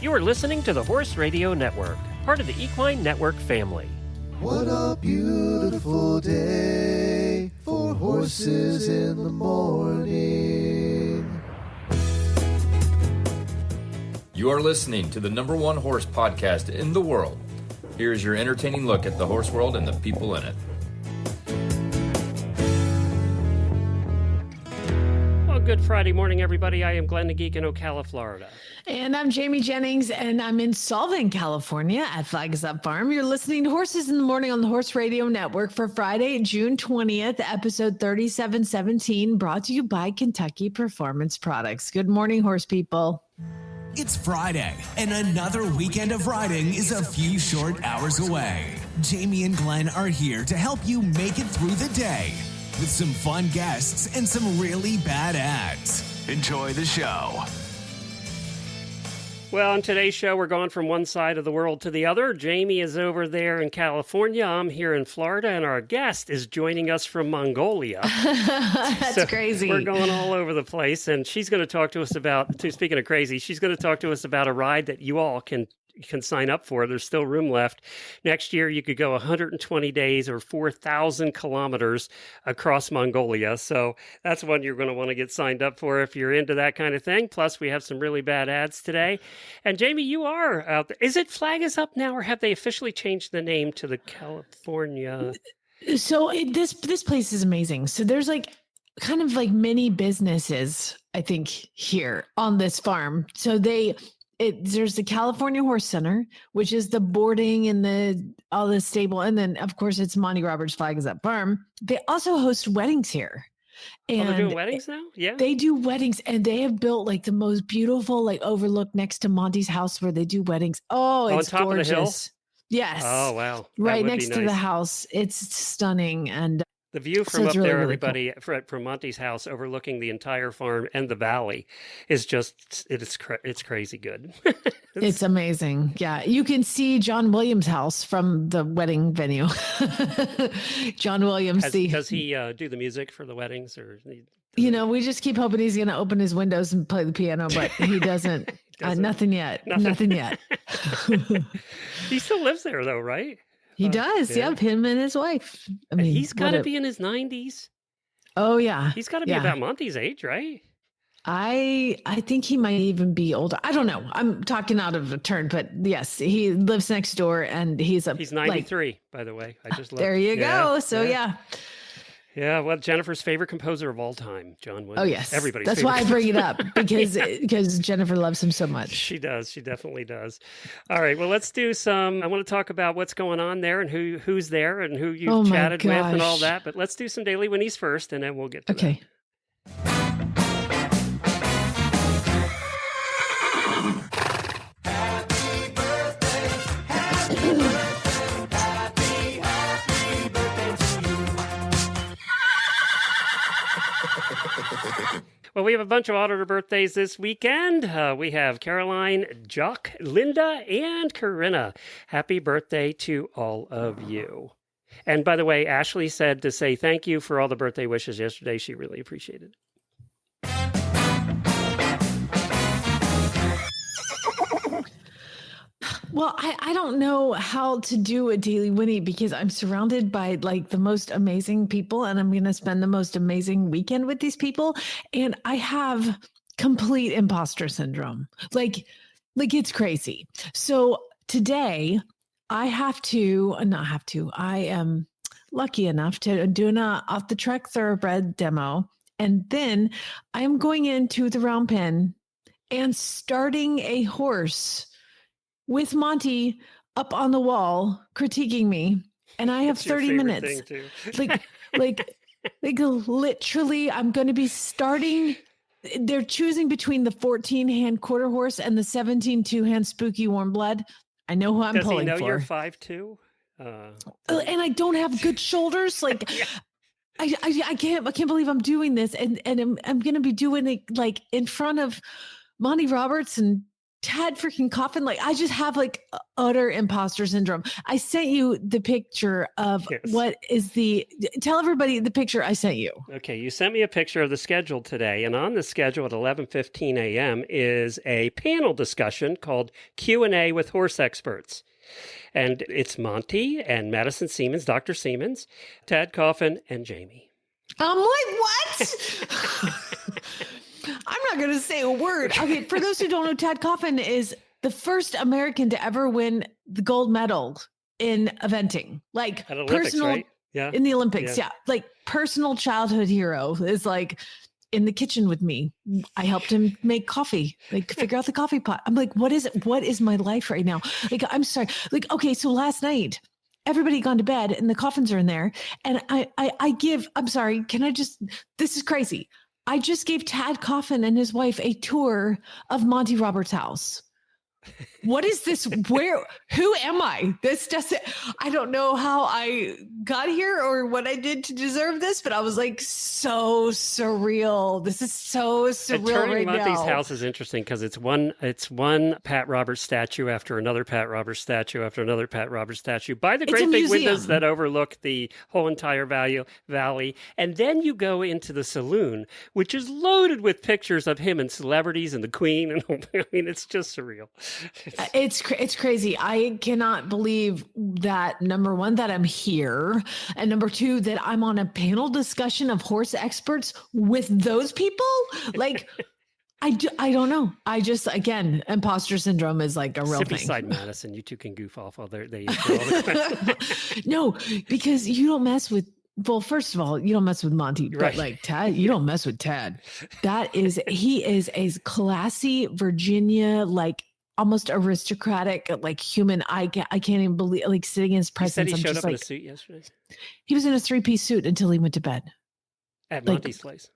You are listening to the Horse Radio Network, part of the Equine Network family. What a beautiful day for horses in the morning. You are listening to the #1 horse podcast in the world. Here's your entertaining look at the horse world and the people in it. Well, good Friday morning, everybody. I am Glenn the Geek in Ocala, Florida. And I'm Jamie Jennings, and I'm in Solvang, California at Flag Is Up Farm. You're listening to Horses in the Morning on the Horse Radio Network for Friday, June 20th, episode 3717, brought to you by Kentucky Performance Products. Good morning, horse people. It's Friday, and another weekend of riding is a few short hours away. Jamie and Glenn are here to help you make it through the day with some fun guests and some Realli BaD Adz. Enjoy the show. Well, on today's show, we're going from one side of the world to the other. Jamie is over there in California. I'm here in Florida, and our guest is joining us from Mongolia. That's crazy. We're going all over the place, and she's going to talk to us about, speaking of crazy, she's going to talk to us about a ride that you all can sign up for. There's still room left. Next year, you could go 120 days or 4,000 kilometers across Mongolia. So that's one you're going to want to get signed up for if you're into that kind of thing. Plus, we have some really bad ads today. And Jamie, you are out there. Is it Flag Is Up now, or have they officially changed the name to the California? So this place is amazing. So there's kind of mini businesses, I think, here on this farm. So there's the California Horse Center, which is the boarding and all the stable. And then, of course, it's Monty Roberts Flag Is Up Farm. They also host weddings here. And they're doing weddings now? Yeah. They do weddings, and they have built the most beautiful overlook next to Monty's house where they do weddings. Oh, it's on top gorgeous. Of the hill? Yes. Oh, wow. Right next to the house. It's stunning. And the view from up really, there, really everybody, cool. From Monty's house overlooking the entire farm and the valley is just, it's crazy good. It's amazing. Yeah. You can see John Williams' house from the wedding venue. John Williams. Does he do the music for the weddings? Or we just keep hoping he's going to open his windows and play the piano, but he doesn't. Nothing yet. Nothing yet. He still lives there though, right? He does. Yeah. Yep. Him and his wife. I mean, he's got to be in his 90s. Oh yeah. He's got to be about Monty's age, right? I think he might even be older. I don't know. I'm talking out of turn, but yes, he lives next door, and he's 93, by the way. I just there you go. So yeah. Yeah, well, Jennifer's favorite composer of all time, John Williams. Oh, yes. Everybody's That's favorite. why I bring it up, because Jennifer loves him so much. She does. She definitely does. All right, well, let's do some. I want to talk about what's going on there and who's there and who you've chatted with and all that. But let's do some Daily Whinnies first, and then we'll get to that. Well, we have a bunch of Auditor birthdays this weekend. We have Caroline, Jock, Linda, and Corinna. Happy birthday to all of you. And by the way, Ashley said to say thank you for all the birthday wishes yesterday. She really appreciated it. Well, I don't know how to do a Daily Whinnie because I'm surrounded by the most amazing people, and I'm going to spend the most amazing weekend with these people. And I have complete imposter syndrome. It's crazy. So today I am lucky enough to do an off the track thoroughbred demo. And then I am going into the round pen and starting a horse with Monty up on the wall critiquing me, and I have 30 minutes. Literally, I'm going to be starting. They're choosing between the 14-hand quarter horse and the 17 2-hand spooky warm blood. I know who I'm pulling for. Does he know you're 5'2"? And I don't have good shoulders. I can't believe I'm doing this, and I'm going to be doing it in front of Monty Roberts and Tad freaking Coffin. Like, I just have like utter imposter syndrome. I sent you the picture of what is tell everybody the picture I sent you. Okay. You sent me a picture of the schedule today, and on the schedule at 11:15 a.m. is a panel discussion called Q&A with Horse Experts. And it's Monty and Madison Siemens, Dr. Siemens, Tad Coffin, and Jamie. I'm like, what? I'm not going to say a word. Okay, for those who don't know, Tad Coffin is the first American to ever win the gold medal in eventing. Like at Olympics, personal, right? Yeah. In the Olympics, yeah. Like personal childhood hero is like in the kitchen with me. I helped him make coffee, like figure out the coffee pot. I'm like, what is it? What is my life right now? Like, I'm sorry. Like, okay, so last night, everybody had gone to bed and the coffins are in there. And I'm sorry, this is crazy. I just gave Tad Coffin and his wife a tour of Monty Roberts' house. What is this? Who am I? I don't know how I got here or what I did to deserve this, but I was like, so surreal. This is so surreal right now. Monty's house is interesting because it's one Pat Roberts statue after another Pat Roberts statue after another Pat Roberts statue by the great big windows that overlook the whole entire valley. And then you go into the saloon, which is loaded with pictures of him and celebrities and the Queen. And I mean, it's just surreal. It's crazy. I cannot believe that, number one, that I'm here, and number two, that I'm on a panel discussion of horse experts with those people. Like, I don't know. I just, again, imposter syndrome is like a real thing. Beside Madison, you two can goof off while they No, because you don't mess with. Well, first of all, you don't mess with Monty, right. But like Tad, you don't mess with Tad. He is a classy Virginia, like almost aristocratic, like human. I can't even believe, like sitting in his presence. He said he showed up in a suit yesterday. He was in a 3-piece suit until he went to bed. At Monty's place.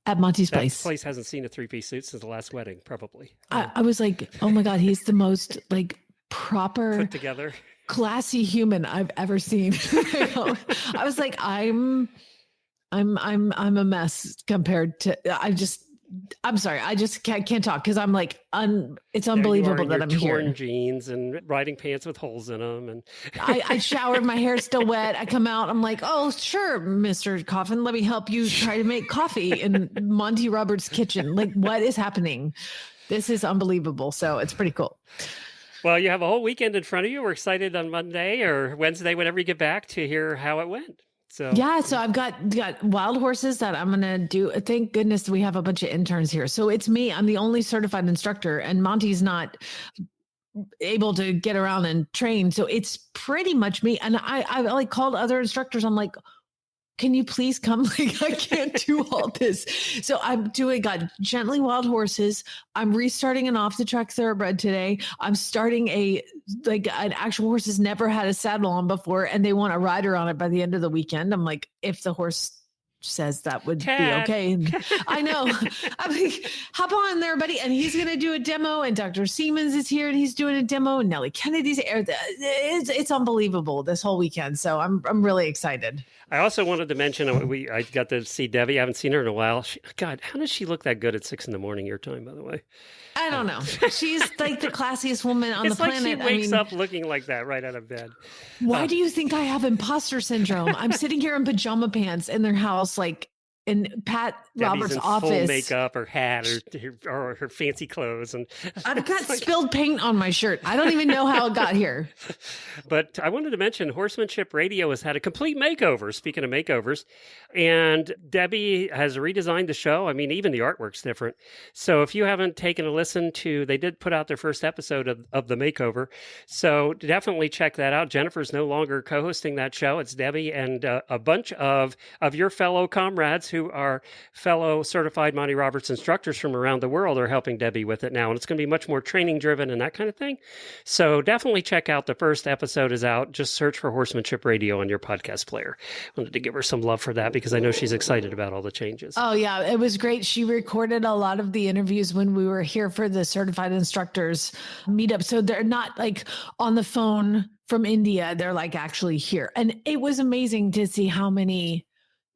At Monty's that place. Place hasn't seen a 3-piece suit since the last wedding, probably. I was like, oh my God, he's the most like proper, put together, classy human I've ever seen. I was like, I'm a mess compared to. I'm sorry. I just can't talk because I'm like, it's unbelievable that I'm here. Torn jeans and riding pants with holes in them, and I showered. My hair's still wet. I come out. I'm like, oh sure, Mr. Coffin, let me help you try to make coffee in Monty Roberts' kitchen. Like, what is happening? This is unbelievable. So it's pretty cool. Well, you have a whole weekend in front of you. We're excited on Monday or Wednesday, whenever you get back, to hear how it went. So I've got wild horses that I'm going to do. Thank goodness we have a bunch of interns here. So it's me. I'm the only certified instructor, and Monty's not able to get around and train. So it's pretty much me. And I like called other instructors. I'm like, can you please come? Like, I can't do all this. So got gently wild horses. I'm restarting an off the track thoroughbred today. I'm starting an actual horse has never had a saddle on before, and they want a rider on it by the end of the weekend. I'm like, if the horse says that would be okay. And I know. I'm like, hop on there, buddy. And he's going to do a demo, and Dr. Siemens is here and he's doing a demo, and Nellie Kennedy's here. It's unbelievable this whole weekend. So I'm really excited. I also wanted to mention, I got to see Debbie. I haven't seen her in a while. God, how does she look that good at 6 a.m. your time, by the way? I don't know. She's like the classiest woman on the planet. It's like she wakes up looking like that right out of bed. Why do you think I have imposter syndrome? I'm sitting here in pajama pants in their house, like in Pat Roberts' office. Full makeup or hat or her fancy clothes. And I've got spilled paint on my shirt. I don't even know how it got here. But I wanted to mention Horsemanship Radio has had a complete makeover, speaking of makeovers. And Debbie has redesigned the show. I mean, even the artwork's different. So if you haven't taken a listen to, they did put out their first episode of the makeover. So definitely check that out. Jennifer's no longer co-hosting that show. It's Debbie and a bunch of your fellow comrades who are fellow certified Monty Roberts instructors from around the world are helping Debbie with it now. And it's going to be much more training driven and that kind of thing. So definitely check out the first episode is out. Just search for Horsemanship Radio on your podcast player. Wanted to give her some love for that because I know she's excited about all the changes. Oh yeah, it was great. She recorded a lot of the interviews when we were here for the certified instructors meetup. So they're not like on the phone from India. They're like actually here. And it was amazing to see how many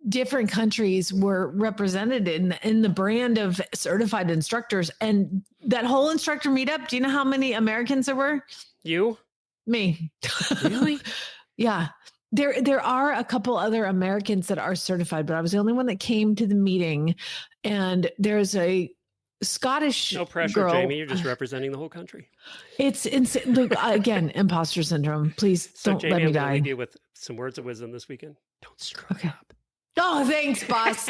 different countries were represented in the brand of certified instructors. And that whole instructor meetup, do you know how many Americans there were? You? Me. Really? Yeah. There are a couple other Americans that are certified, but I was the only one that came to the meeting. And there's a Scottish No pressure, girl. Jamie. You're just representing the whole country. It's insane. Look, again, imposter syndrome. Please don't Jamie, let me I'm going to die. leave you with some words of wisdom this weekend. Don't screw it up. Oh, thanks, boss.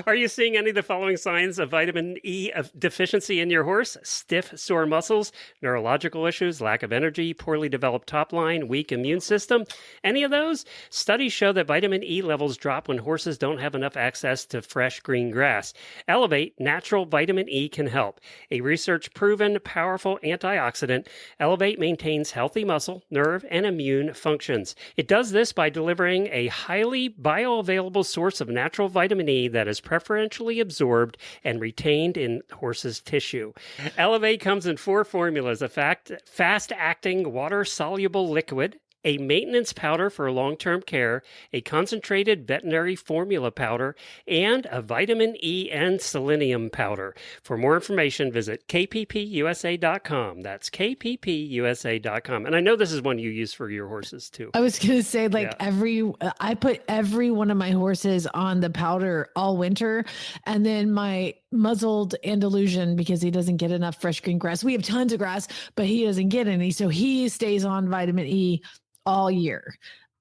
Are you seeing any of the following signs of vitamin E deficiency in your horse? Stiff, sore muscles, neurological issues, lack of energy, poorly developed top line, weak immune system? Any of those? Studies show that vitamin E levels drop when horses don't have enough access to fresh green grass. Elevate natural vitamin E can help. A research-proven, powerful antioxidant, Elevate maintains healthy muscle, nerve, and immune functions. It does this by delivering a highly bioavailable source of natural vitamin E that is preferentially absorbed and retained in horse's tissue. Elevate comes in 4 formulas: a fast-acting water-soluble liquid, a maintenance powder for long-term care, a concentrated veterinary formula powder, and a vitamin E and selenium powder. For more information, visit kppusa.com. That's kppusa.com. And I know this is one you use for your horses too. I was going to say, I put every one of my horses on the powder all winter. And then my muzzled Andalusian, because he doesn't get enough fresh green grass. We have tons of grass, but he doesn't get any. So he stays on vitamin E all year.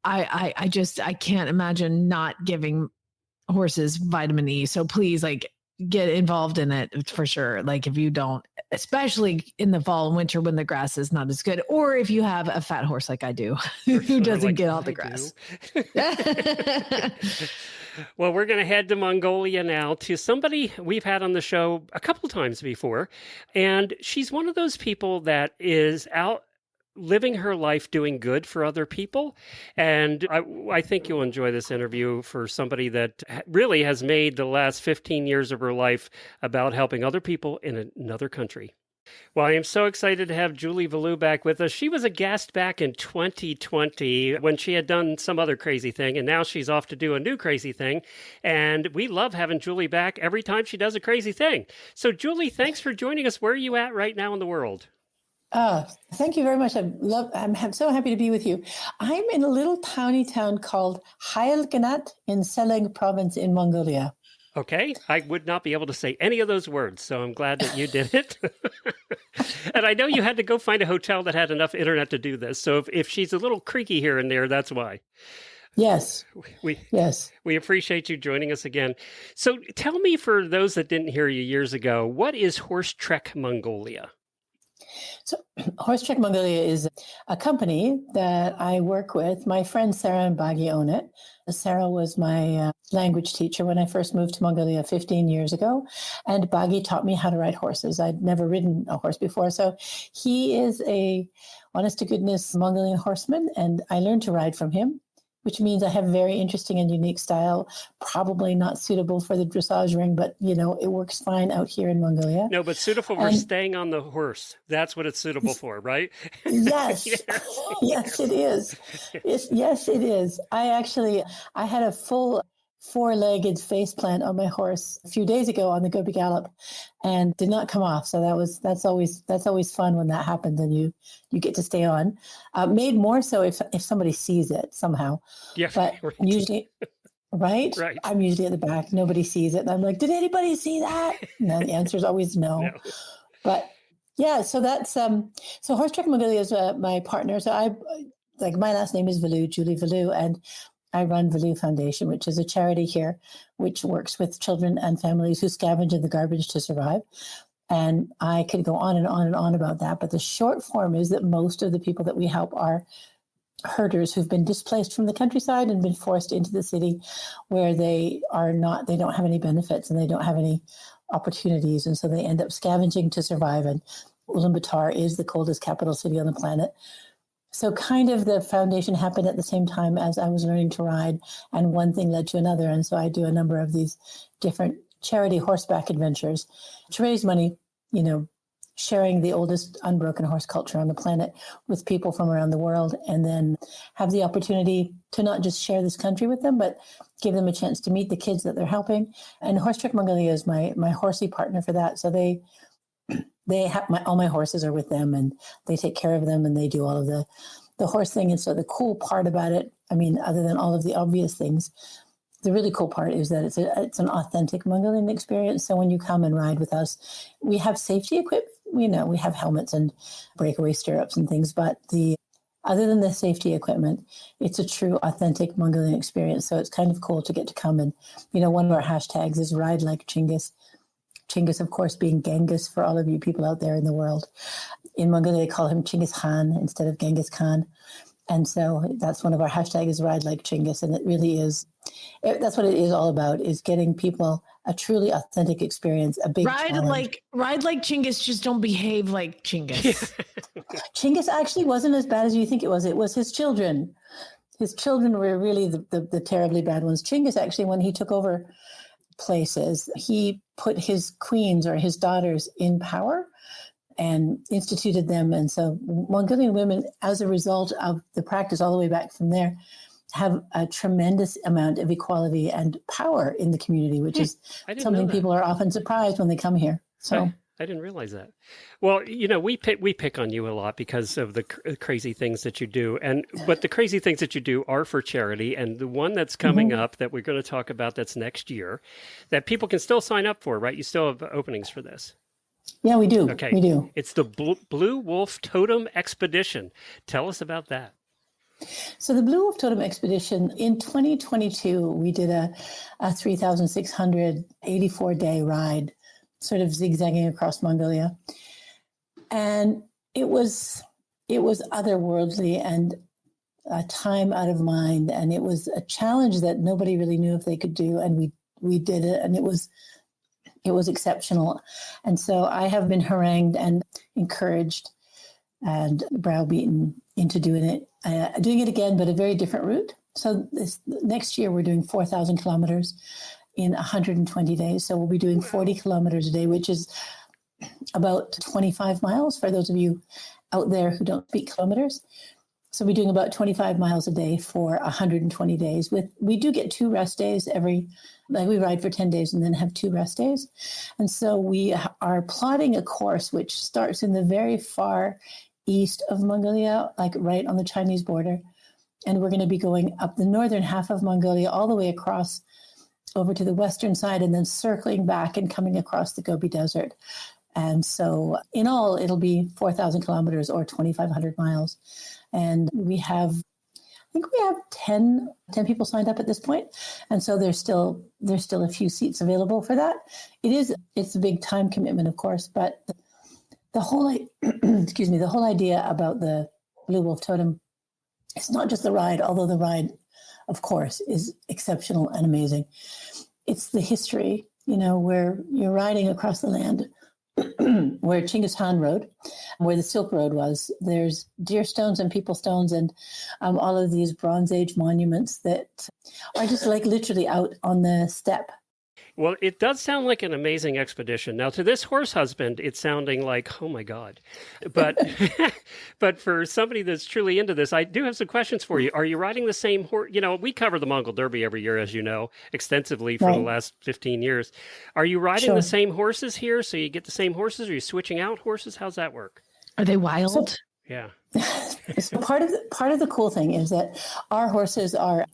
I can't imagine not giving horses vitamin E. So please, get involved in it for sure. Like, if you don't, especially in the fall and winter when the grass is not as good, or if you have a fat horse like I do, who doesn't get all the grass. Well, we're going to head to Mongolia now to somebody we've had on the show a couple times before. And she's one of those people that is out living her life doing good for other people. And I think you'll enjoy this interview for somebody that really has made the last 15 years of her life about helping other people in another country. Well, I am so excited to have Julie Veloo back with us. She was a guest back in 2020 when she had done some other crazy thing, and now she's off to do a new crazy thing. And we love having Julie back every time she does a crazy thing. So, Julie, thanks for joining us. Where are you at right now in the world? Thank you very much. I'm so happy to be with you. I'm in a little tiny town called Hailganat in Seleg province in Mongolia. Okay. I would not be able to say any of those words, so I'm glad that you did it. And I know you had to go find a hotel that had enough internet to do this. So if she's a little creaky here and there, that's why. Yes. We appreciate you joining us again. So tell me, for those that didn't hear you years ago, what is Horse Trek Mongolia? So Horse Trek Mongolia is a company that I work with. My friends Sarah and Bagi own it. Sarah was my language teacher when I first moved to Mongolia 15 years ago. And Bagi taught me how to ride horses. I'd never ridden a horse before. So he is a honest-to-goodness Mongolian horseman, and I learned to ride from him, which means I have a very interesting and unique style, probably not suitable for the dressage ring, but, it works fine out here in Mongolia. No, but suitable for staying on the horse. That's what it's suitable for, right? Yes. Yes, it is. Yes, it is. I had a full 4-legged faceplant on my horse a few days ago on the Gobi Gallop and did not come off. So that's always fun when that happens and you get to stay on. Made more so if somebody sees it somehow. Yeah, but right. Usually, right? I'm usually at the back. Nobody sees it. And I'm like, did anybody see that? No, the answer is always no. But yeah, so that's so Horse Trek Mongolia is my partner. So my last name is Veloo, Julie Veloo, and I run Valoo Foundation, which is a charity here, which works with children and families who scavenge in the garbage to survive. And I could go on and on and on about that. But the short form is that most of the people that we help are herders who've been displaced from the countryside and been forced into the city where they don't have any benefits and they don't have any opportunities. And so they end up scavenging to survive. And Ulaanbaatar is the coldest capital city on the planet. So kind of the foundation happened at the same time as I was learning to ride, and one thing led to another. And so I do a number of these different charity horseback adventures to raise money, sharing the oldest unbroken horse culture on the planet with people from around the world, and then have the opportunity to not just share this country with them, but give them a chance to meet the kids that they're helping. And Horse Trek Mongolia is my horsey partner for that. So they have all my horses are with them, and they take care of them, and they do all of the horse thing. And so the cool part about it, I mean, other than all of the obvious things, the really cool part is that it's an authentic Mongolian experience. So when you come and ride with us, we have safety equipment. We have helmets and breakaway stirrups and things, but other than the safety equipment, it's a true authentic Mongolian experience. So it's kind of cool to get to come and, one of our hashtags is ride like Chinggis. Chinggis, of course, being Genghis for all of you people out there in the world. In Mongolia, they call him Chinggis Khan instead of Genghis Khan. And so that's one of our hashtags is ride like Chinggis. And it really is, that's what it is all about, is getting people a truly authentic experience, a big challenge. Ride like Chinggis, just don't behave like Chinggis. Chinggis actually wasn't as bad as you think it was. It was his children. His children were really the terribly bad ones. Chinggis actually, when he took over places, he put his queens or his daughters in power and instituted them. And so Mongolian women, as a result of the practice all the way back from there, have a tremendous amount of equality and power in the community, which is something people are often surprised when they come here. So I didn't realize that. Well, we pick on you a lot because of the crazy things that you do, but the crazy things that you do are for charity. And the one that's coming up that we're going to talk about, that's next year, that people can still sign up for, right? You still have openings for this. Yeah, we do. Okay, we do. It's the Blue Wolf Totem Expedition. Tell us about that. So the Blue Wolf Totem Expedition, in 2022, we did a 3,684-day ride, sort of zigzagging across Mongolia. And it was otherworldly and a time out of mind. And it was a challenge that nobody really knew if they could do. And we did it, and it was exceptional. And so I have been harangued and encouraged and browbeaten into doing it again, but a very different route. So next year we're doing 4,000 kilometers in 120 days. So we'll be doing 40 kilometers a day, which is about 25 miles for those of you out there who don't speak kilometers. So we're doing about 25 miles a day for 120 days. We do get 2 rest days we ride for 10 days and then have 2 rest days. And so we are plotting a course which starts in the very far east of Mongolia, like right on the Chinese border. And we're going to be going up the northern half of Mongolia all the way across over to the western side and then circling back and coming across the Gobi Desert. And so in all, it'll be 4,000 kilometers or 2,500 miles. And I think we have 10 people signed up at this point. And so there's still a few seats available for that. It's a big time commitment, of course, but the whole idea about the Blue Wolf Totem, it's not just the ride, although the ride, of course, is exceptional and amazing. It's the history, where you're riding across the land where Chinggis Khan rode, where the Silk Road was. There's deer stones and people stones and all of these Bronze Age monuments that are just like literally out on the steppe. Well, it does sound like an amazing expedition. Now, to this horse husband, it's sounding like, oh my God. But but for somebody that's truly into this, I do have some questions for you. Are you riding the same horse? We cover the Mongol Derby every year, as you know, extensively for the last 15 years. Are you riding the same horses here? So you get the same horses? Are you switching out horses? How's that work? Are they wild? Yeah. So part of the cool thing is that our horses are...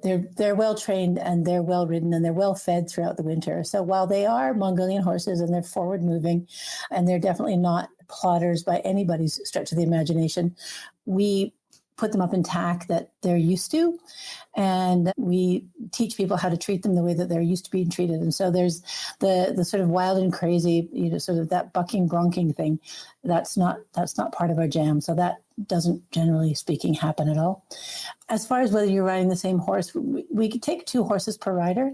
They're well trained and they're well ridden and they're well fed throughout the winter. So while they are Mongolian horses and they're forward moving and they're definitely not plodders by anybody's stretch of the imagination, we put them up in tack that they're used to, and we teach people how to treat them the way that they're used to being treated. And so there's the sort of wild and crazy, sort of that bucking, bronking thing. That's not part of our jam. So that doesn't, generally speaking, happen at all. As far as whether you're riding the same horse, we take 2 horses per rider,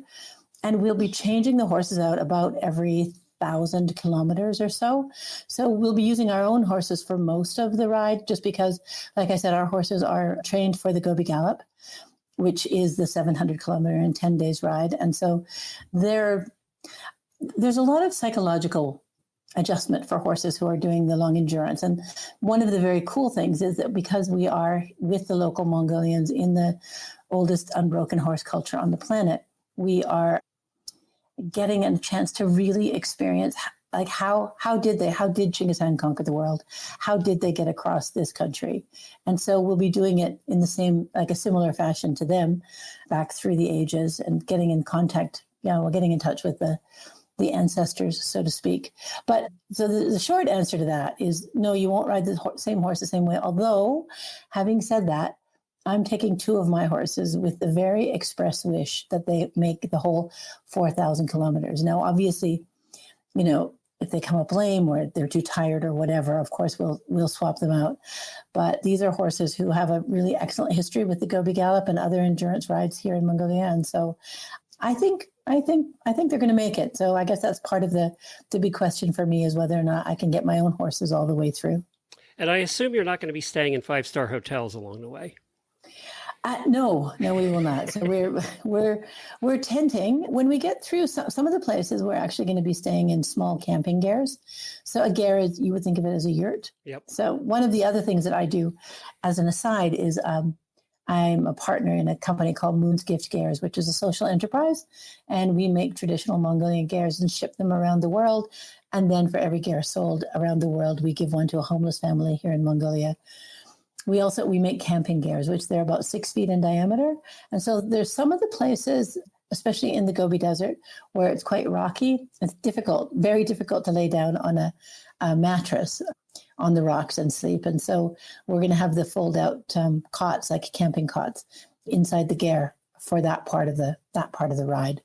and we'll be changing the horses out about every 1,000 kilometers or so. So we'll be using our own horses for most of the ride, just because, like I said, our horses are trained for the Gobi Gallop, which is the 700 kilometer and 10 days ride. And so there's a lot of psychological adjustment for horses who are doing the long endurance. And one of the very cool things is that because we are with the local Mongolians in the oldest unbroken horse culture on the planet, we are getting a chance to really experience like how did Genghis Khan conquer the world? How did they get across this country? And so we'll be doing it in the same, like a similar fashion to them back through the ages and getting in contact. We're getting in touch with the ancestors, so to speak. But so the short answer to that is no, you won't ride the same horse the same way. Although, having said that, I'm taking 2 of my horses with the very express wish that they make the whole 4,000 kilometers. Now, obviously, if they come up lame or they're too tired or whatever, of course, we'll swap them out. But these are horses who have a really excellent history with the Gobi Gallop and other endurance rides here in Mongolia. And so I think they're going to make it. So I guess that's part of the big question for me is whether or not I can get my own horses all the way through. And I assume you're not going to be staying in 5-star hotels along the way. No, we will not. So we're tenting. When we get through some of the places, we're actually going to be staying in small camping gers. So a ger is, you would think of it as a yurt. Yep. So one of the other things that I do as an aside is I'm a partner in a company called Moon's Gift Gers, which is a social enterprise. And we make traditional Mongolian gers and ship them around the world. And then for every ger sold around the world, we give one to a homeless family here in Mongolia. We make camping gers, which they're about 6 feet in diameter. And so there's some of the places, especially in the Gobi Desert, where it's quite rocky. It's difficult, very difficult to lay down on a mattress on the rocks and sleep. And so we're going to have the fold out cots, like camping cots, inside the ger for that part of the ride.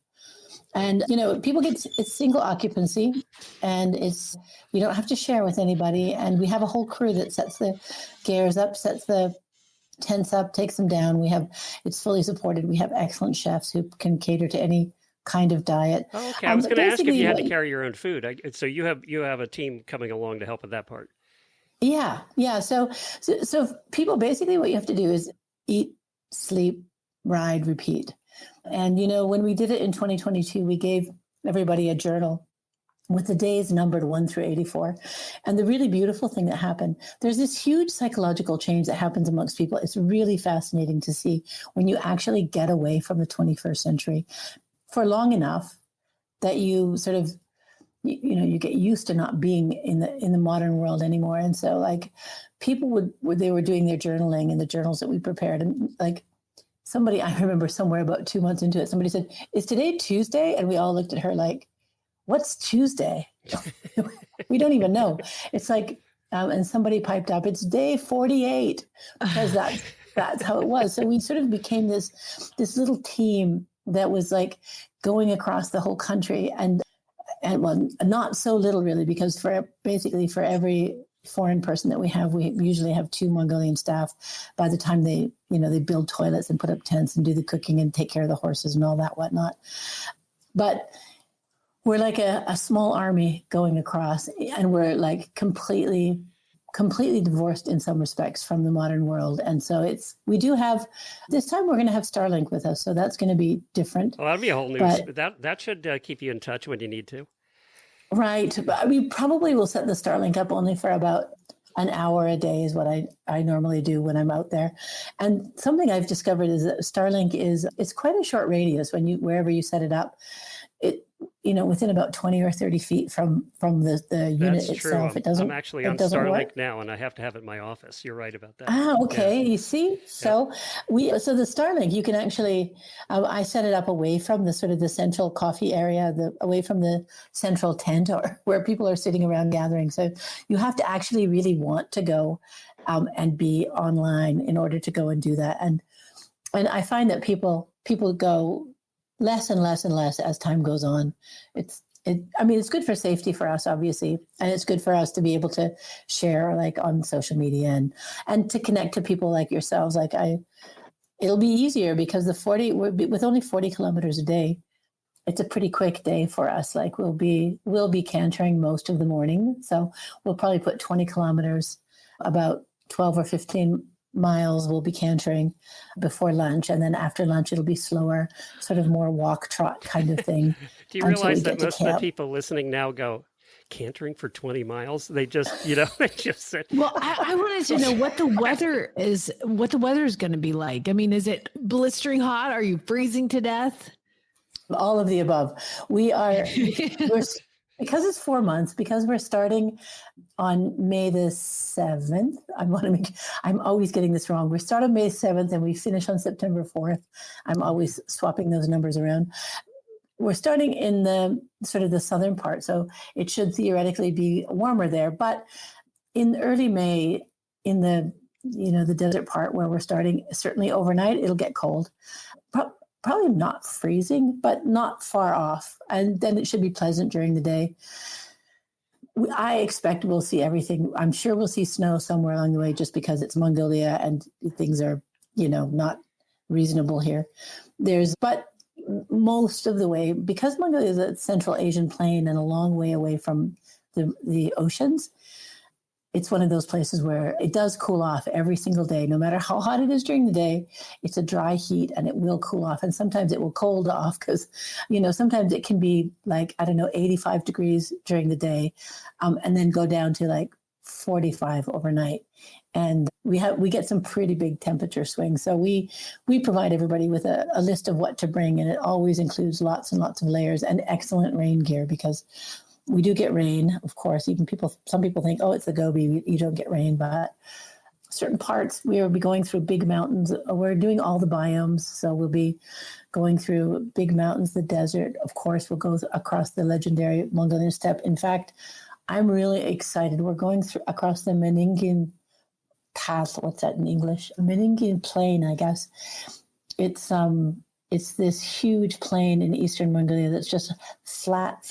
And, people it's single occupancy and you don't have to share with anybody. And we have a whole crew that sets the gers up, sets the tents up, takes them down. It's fully supported. We have excellent chefs who can cater to any kind of diet. Oh, okay. I was going to ask if you had to carry your own food. So you have a team coming along to help with that part. Yeah. So people, basically what you have to do is eat, sleep, ride, repeat. And, when we did it in 2022, we gave everybody a journal with the days numbered 1 through 84. And the really beautiful thing that happened, there's this huge psychological change that happens amongst people. It's really fascinating to see when you actually get away from the 21st century for long enough that you sort of, you get used to not being in the modern world anymore. And so like people they were doing their journaling in the journals that we prepared, and like, somebody, I remember somewhere about 2 months into it, somebody said, "Is today Tuesday?" And we all looked at her like, "What's Tuesday?" We don't even know. It's like, and somebody piped up, "It's day 48," because that's how it was. So we sort of became this little team that was like going across the whole country, and well, not so little really, because for every foreign person that we usually have 2 Mongolian staff by the time they build toilets and put up tents and do the cooking and take care of the horses and all that whatnot. But we're like a small army going across, and we're like completely divorced in some respects from the modern world. And so we do have, this time we're going to have Starlink with us. So that's going to be different. Well, that'll be a whole new, that should keep you in touch when you need to. Right. But we probably will set the Starlink up only for about an hour a day is what I normally do when I'm out there. And something I've discovered is that Starlink it's quite a short radius wherever you set it up. Within about 20 or 30 feet from the unit itself. It doesn't. I'm actually on Starlink now, and I have to have it in my office. You're right about that. Okay. Yeah. You see, so so the Starlink, you can actually. I set it up away from the sort of the central coffee area, away from the central tent, or where people are sitting around gathering. So you have to actually really want to go and be online in order to go and do that. And I find that people go less and less and less as time goes on. It's good for safety for us, obviously. And it's good for us to be able to share like on social media and to connect to people like yourselves. Like it'll be easier because with only 40 kilometers a day, it's a pretty quick day for us. Like we'll be cantering most of the morning. So we'll probably put 20 kilometers, about 12 or 15 miles we'll be cantering before lunch, and then after lunch it'll be slower, sort of more walk trot kind of thing. Do you realize that most of the people listening now go, cantering for 20 miles. They just, they just said. Well, I wanted to know what the weather is going to be like. I mean, is it blistering hot? Are you freezing to death? All of the above. Because it's 4 months, because we're starting on May the 7th. I'm always getting this wrong. We start on May 7th and we finish on September 4th. I'm always swapping those numbers around. We're starting in the sort of the southern part, so it should theoretically be warmer there. But in early May, in the desert part where we're starting, certainly overnight, it'll get cold. Probably not freezing, but not far off. And then it should be pleasant during the day. I expect we'll see everything. I'm sure we'll see snow somewhere along the way just because it's Mongolia and things are, not reasonable here. But most of the way, because Mongolia is a Central Asian plain and a long way away from the oceans, it's one of those places where it does cool off every single day. No matter how hot it is during the day, it's a dry heat and it will cool off. And sometimes it will cold off because, sometimes it can be 85 degrees during the day and then go down to 45 overnight. And we get some pretty big temperature swings. So we provide everybody with a list of what to bring. And it always includes lots and lots of layers and excellent rain gear because we do get rain, of course. Some people think, oh, it's the Gobi, you don't get rain, but certain parts, we will be going through big mountains. We're doing all the biomes. So we'll be going through big mountains, the desert. Of course, we'll go across the legendary Mongolian steppe. In fact, I'm really excited. We're going across the Meningin Pass. What's that in English? Meningin Plain, I guess. It's this huge plain in eastern Mongolia that's just flat,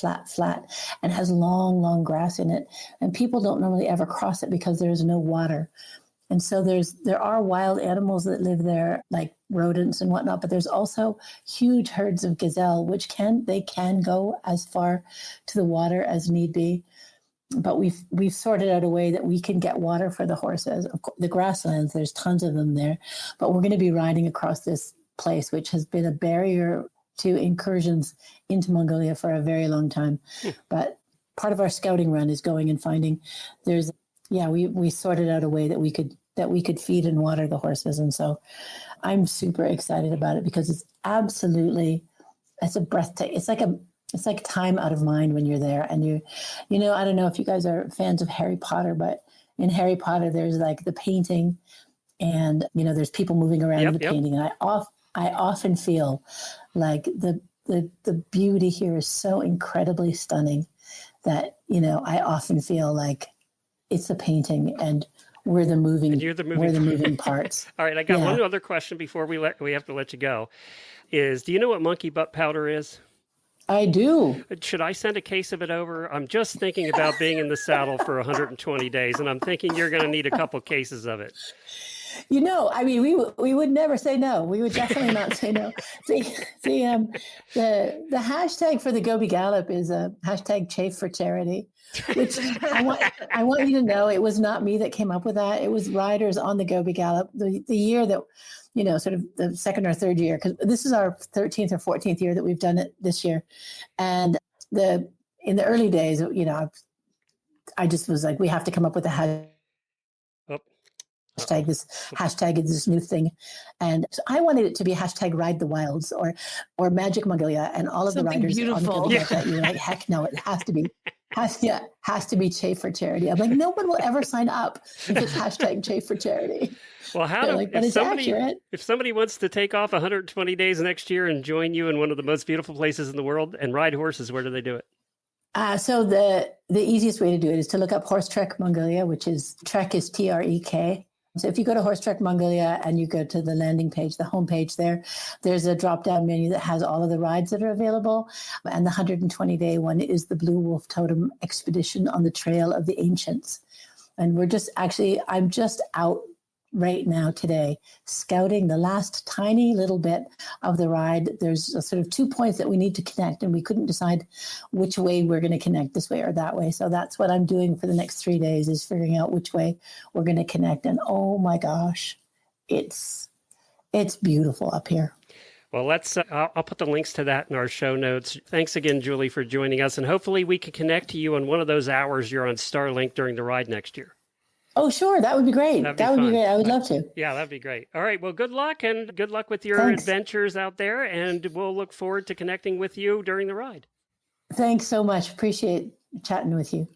and has long, long grass in it. And people don't normally ever cross it because there's no water. And so there are wild animals that live there, like rodents and whatnot, but there's also huge herds of gazelle, which can go as far to the water as need be. But we've sorted out a way that we can get water for the horses. Of course, the grasslands, there's tons of them there, but we're going to be riding across this place, which has been a barrier to incursions into Mongolia for a very long time. But part of our scouting run is going and finding we sorted out a way that we could feed and water the horses. And so I'm super excited about it because it's a breathtaking. It's like time out of mind when you're there. And I don't know if you guys are fans of Harry Potter, but in Harry Potter, there's the painting and, there's people moving around in the painting. And I often feel like the beauty here is so incredibly stunning that, I often feel like it's a painting and we're the moving parts. All right. I got one other question before we have to let you go do you know what monkey butt powder is? I do. Should I send a case of it over? I'm just thinking about being in the saddle for 120 days and I'm thinking you're going to need a couple cases of it. We would never say no. We would definitely not say no. The hashtag for the Gobi Gallop is a hashtag chafe for charity, which I want you to know it was not me that came up with that. It was riders on the Gobi Gallop. The year that, sort of the second or third year, because this is our 13th or 14th year that we've done it this year. And in the early days, I just was like, we have to come up with a hashtag. Hashtag is this new thing. And so I wanted it to be hashtag Ride the Wilds or Magic Mongolia, and all of the riders beautiful. On the that you're like, heck no, it has to be chafe for charity. I'm like, no one will ever sign up if it's hashtag chafe for charity. Well, if somebody wants to take off 120 days next year and join you in one of the most beautiful places in the world and ride horses, where do they do it? So the easiest way to do it is to look up Horse Trek Mongolia, which is Trek is TREK. So if you go to Horse Trek Mongolia and you go to the landing page, the homepage there's a drop-down menu that has all of the rides that are available. And the 120-day one is the Blue Wolf Totem Expedition on the Trail of the Ancients. And I'm just out right now today scouting the last tiny little bit of the ride. There's a sort of 2 points that we need to connect, and we couldn't decide which way we're going to connect, this way or that way. So that's what I'm doing for the next 3 days, is figuring out which way we're going to connect. And oh my gosh, it's beautiful up here. Well, I'll put the links to that in our show notes. Thanks again, Julie, for joining us. And hopefully we can connect to you on one of those hours you're on Starlink during the ride next year. Oh, sure. That would be great. That would be great. I would love to. Yeah, that'd be great. All right. Well, good luck with your adventures out there. And we'll look forward to connecting with you during the ride. Thanks so much. Appreciate chatting with you.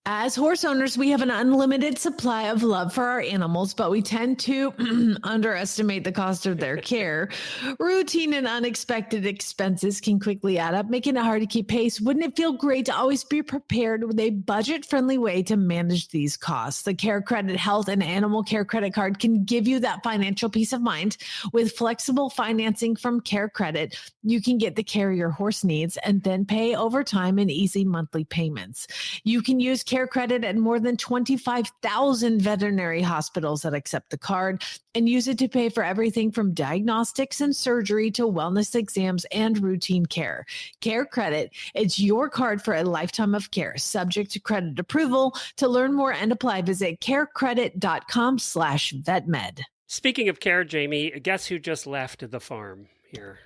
As horse owners, we have an unlimited supply of love for our animals, but we tend to underestimate the cost of their care. Routine and unexpected expenses can quickly add up, making it hard to keep pace. Wouldn't it feel great to always be prepared with a budget-friendly way to manage these costs? The Care Credit Health and Animal Care Credit Card can give you that financial peace of mind. With flexible financing from Care Credit, you can get the care your horse needs and then pay over time in easy monthly payments. You can use Care Credit at more than 25,000 veterinary hospitals that accept the card and use it to pay for everything from diagnostics and surgery to wellness exams and routine care. Care Credit, it's your card for a lifetime of care, subject to credit approval. To learn more and apply, visit carecredit.com/vetmed. Speaking of care, Jamie, guess who just left the farm here?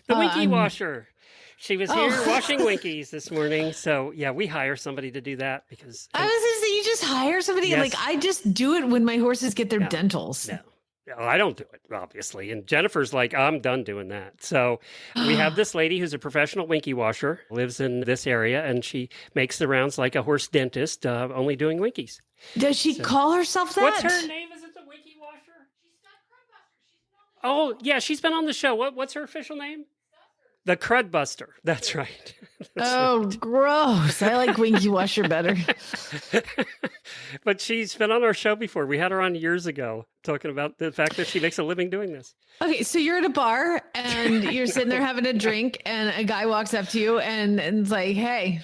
The Winky Washer. She was here washing Winkies this morning. So, yeah, we hire somebody to do that because... I was going to say, you just hire somebody? Yes. Like, I just do it when my horses get their dentals. No, I don't do it, obviously. And Jennifer's like, I'm done doing that. So we have this lady who's a professional Winky Washer, lives in this area, and she makes the rounds like a horse dentist, only doing Winkies. Does she call herself that? What's her name? Is it the Winky Washer? Oh, yeah, she's been on the show. What's her official name? The Crud Buster. That's right. Right. Gross. I like Winky Washer better. But she's been on our show before. We had her on years ago talking about the fact that she makes a living doing this. Okay, so you're at a bar and you're sitting there having a drink and a guy walks up to you and it's like, hey,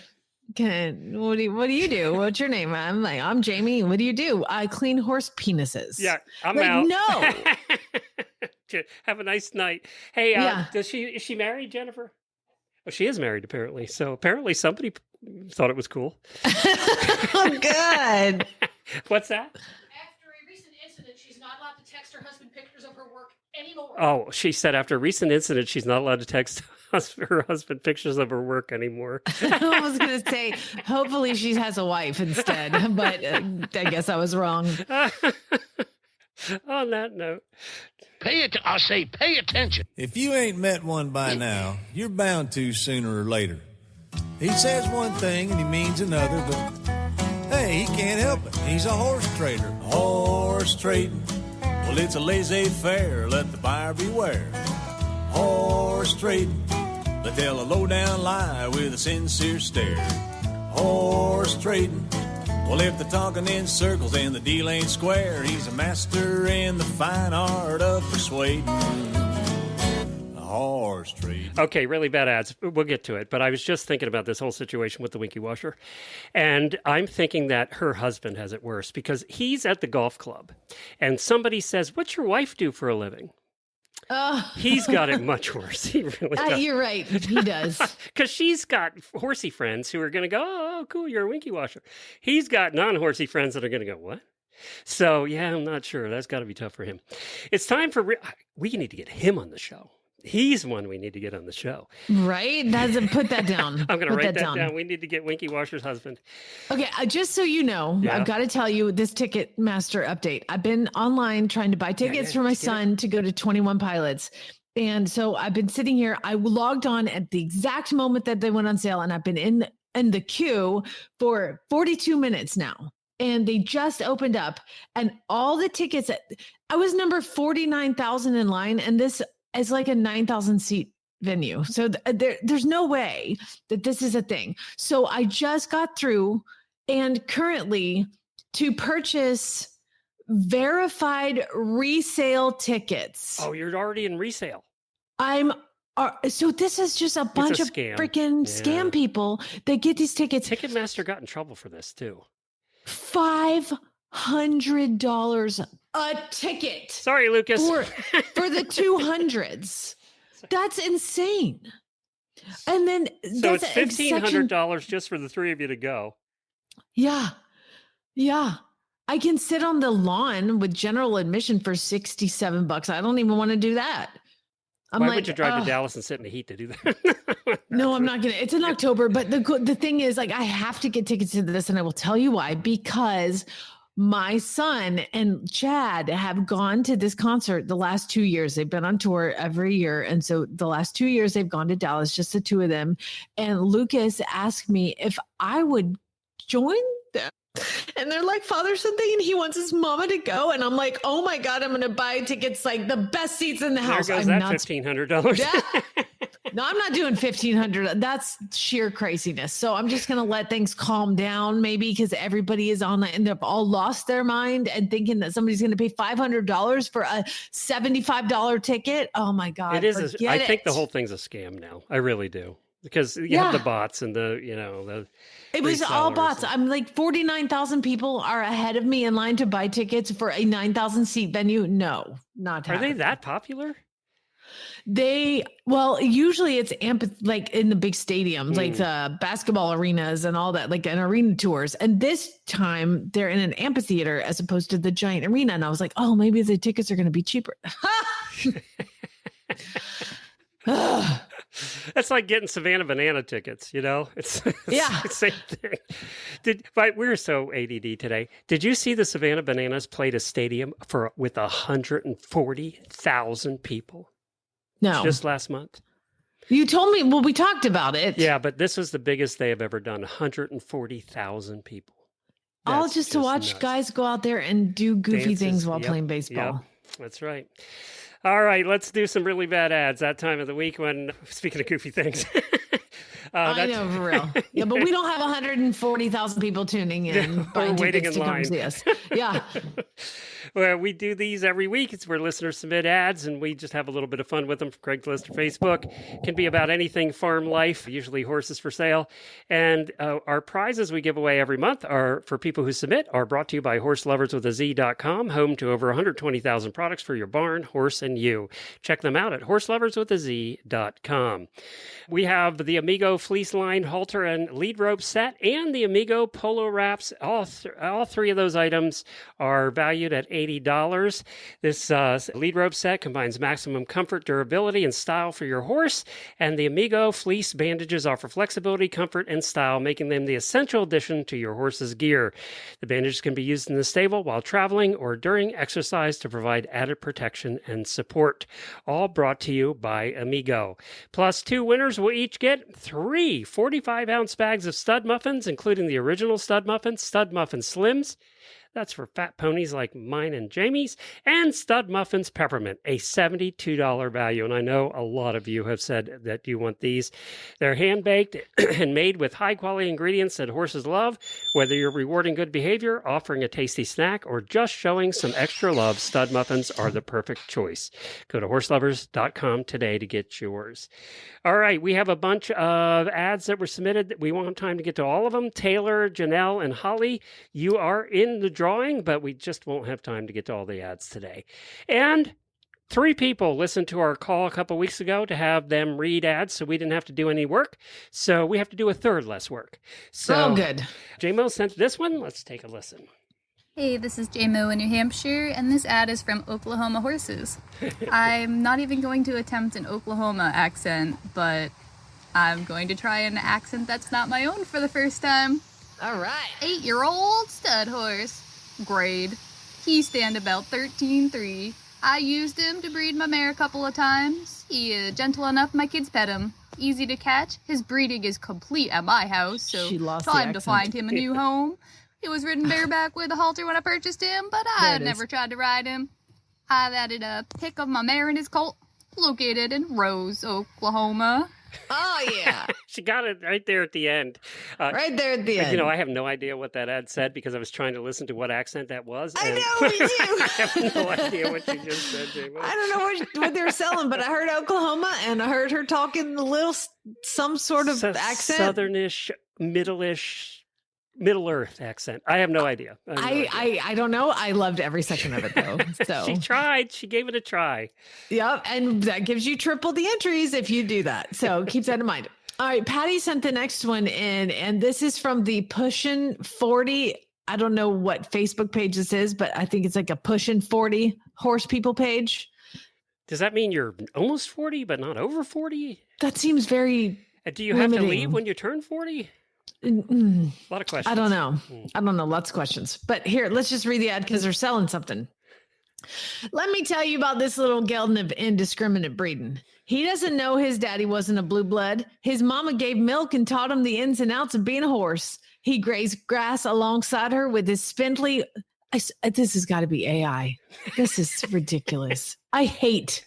what do you do? What's your name? I'm like, I'm Jamie. What do you do? I clean horse penises. Yeah, I'm like, out. No. Have a nice night. Hey, is she married, Jennifer? Oh, she is married, apparently. So apparently somebody thought it was cool. Oh, good. What's that? After a recent incident, she's not allowed to text her husband pictures of her work anymore. Oh, she said after a recent incident, she's not allowed to text her husband pictures of her work anymore. I was going to say, hopefully she has a wife instead, but I guess I was wrong. On that note, pay attention. If you ain't met one by now, you're bound to sooner or later. He says one thing and he means another, but hey, he can't help it. He's a horse trader. Horse trading. Well, it's a laissez-faire. Let the buyer beware. Horse trading. They tell a low-down lie with a sincere stare. Horse trading. Well, if they're talking in circles and the deal ain't square, he's a master in the fine art of persuading. A horse trade. Okay, really bad ads. We'll get to it. But I was just thinking about this whole situation with the Winky Washer. And I'm thinking that her husband has it worse because he's at the golf club. And somebody says, what's your wife do for a living? He's got it much worse. He really does. You're right. He does. Because she's got horsey friends who are going to go, oh, cool, you're a Winky Washer. He's got non-horsey friends that are going to go, what? So, yeah, I'm not sure. That's got to be tough for him. It's time for... we need to get him on the show. He's one we need to get on the show. Right? Put that down. I'm going to write that down. We need to get Winky Washer's husband. Okay, just so you know, I've got to tell you this Ticketmaster update. I've been online trying to buy tickets for my son to go to 21 Pilots. And so I've been sitting here. I logged on at the exact moment that they went on sale, and I've been in the queue for 42 minutes now. And they just opened up, and all the tickets, I was number 49,000 in line, and this is like a 9,000 seat venue. So there's no way that this is a thing. So I just got through, and currently to purchase verified resale tickets. Oh, you're already in resale. So this is just a bunch of freaking scam people that get these tickets. Ticketmaster got in trouble for this too. $500 a ticket. Sorry, Lucas. For the 200s. That's insane. And then so it's $1,500 just for the three of you to go. Yeah. Yeah. I can sit on the lawn with general admission for $67. I don't even want to do that. Why would you drive to Dallas and sit in the heat to do that? No, I'm not going to. It's in October. But the thing is, like, I have to get tickets to this, and I will tell you why. Because my son and Chad have gone to this concert the last 2 years. They've been on tour every year. And so the last 2 years they've gone to Dallas, just the two of them. And Lucas asked me if I would join them. And they're like, father something, and he wants his mama to go. And I'm like, oh my God, I'm going to buy tickets, like the best seats in the house. There goes that $1,500. No, I'm not doing $1,500. That's sheer craziness. So I'm just going to let things calm down, maybe, because everybody is on and they've all lost their mind and thinking that somebody's going to pay $500 for a $75 ticket. Oh my God. It is. I think the whole thing's a scam now. I really do. Because you have the bots and it was all bots. I'm like 49,000 people are ahead of me in line to buy tickets for a 9,000 seat venue. No, not happening. Are they that popular? Usually it's like in the big stadiums, like the basketball arenas and all that, like an arena tours. And this time they're in an amphitheater as opposed to the giant arena. And I was like, oh, maybe the tickets are going to be cheaper. That's like getting Savannah Banana tickets, It's the same thing. We're so ADD today. Did you see the Savannah Bananas played a stadium with 140,000 people? No. Just last month. You told me, we talked about it. Yeah, but this was the biggest they have ever done, 140,000 people. All just to watch nuts. Guys go out there and do goofy things while playing baseball. Yep, that's right. All right, let's do some really bad ads that time of the week when, speaking of goofy things. I know, for real. Yeah, but we don't have 140,000 people tuning in. Buying waiting in line. Come see us. Yeah. Well, we do these every week. It's where listeners submit ads, and we just have a little bit of fun with them from Craigslist or Facebook. It can be about anything farm life, usually horses for sale. And our prizes we give away every month are for people who submit are brought to you by horseloverswithaz.com, home to over 120,000 products for your barn, horse, and you. Check them out at horseloverswithaz.com. We have the Amigo Fleece Line halter and lead rope set and the Amigo Polo Wraps. All three of those items are valued at $80. This lead rope set combines maximum comfort, durability, and style for your horse, and the Amigo fleece bandages offer flexibility, comfort, and style, making them the essential addition to your horse's gear. The bandages can be used in the stable while traveling or during exercise to provide added protection and support. All brought to you by Amigo. Plus, 2 winners will each get 3 45-ounce bags of stud muffins, including the original stud muffin Slims. That's for fat ponies like mine and Jamie's, and Stud Muffins Peppermint, a $72 value. And I know a lot of you have said that you want these. They're hand-baked and made with high-quality ingredients that horses love. Whether you're rewarding good behavior, offering a tasty snack, or just showing some extra love, Stud Muffins are the perfect choice. Go to horselovers.com today to get yours. All right, we have a bunch of ads that were submitted. We won't have time to get to all of them. Taylor, Janelle, and Holly, you are in the drawing, but we just won't have time to get to all the ads today. And 3 people listened to our call a couple weeks ago to have them read ads, so we didn't have to do any work. So we have to do a third less work. So good. J-Mo sent this one. Let's take a listen. Hey, this is J-Mo in New Hampshire, and this ad is from Oklahoma Horses. I'm not even going to attempt an Oklahoma accent, but I'm going to try an accent that's not my own for the first time. All right. 8-year-old stud horse. Grade. He stand about 13.3. I used him to breed my mare a couple of times. He gentle enough my kids pet him. Easy to catch. His breeding is complete at my house, so time to find him a new home. He was ridden bareback with a halter when I purchased him, but I had never tried to ride him. I've added a pic of my mare and his colt, located in Rose, Oklahoma. Oh, yeah. She got it right there at the end. Right there at the end. You know, I have no idea what that ad said because I was trying to listen to what accent that was. I know, me too. I have no idea what you just said, J-Mo. I don't know what they were selling, but I heard Oklahoma and I heard her talking some sort of accent. Southernish, Middle Earth accent. I have no idea. I don't know. I loved every second of it, though. So she tried. She gave it a try. Yep. And that gives you triple the entries if you do that. So keep that in mind. All right. Patty sent the next one in, and this is from the Pushin' 40. I don't know what Facebook page this is, but I think it's like a Pushin' 40 horse people page. Does that mean you're almost 40, but not over 40? That seems very Do you have limiting. to leave when you turn 40? A lot of questions. I don't know. Lots of questions. But here, let's just read the ad because they're selling something. Let me tell you about this little gelding of indiscriminate breeding. He doesn't know his daddy wasn't a blue blood. His mama gave milk and taught him the ins and outs of being a horse. He grazed grass alongside her with his spindly... this has got to be AI. This is ridiculous. I hate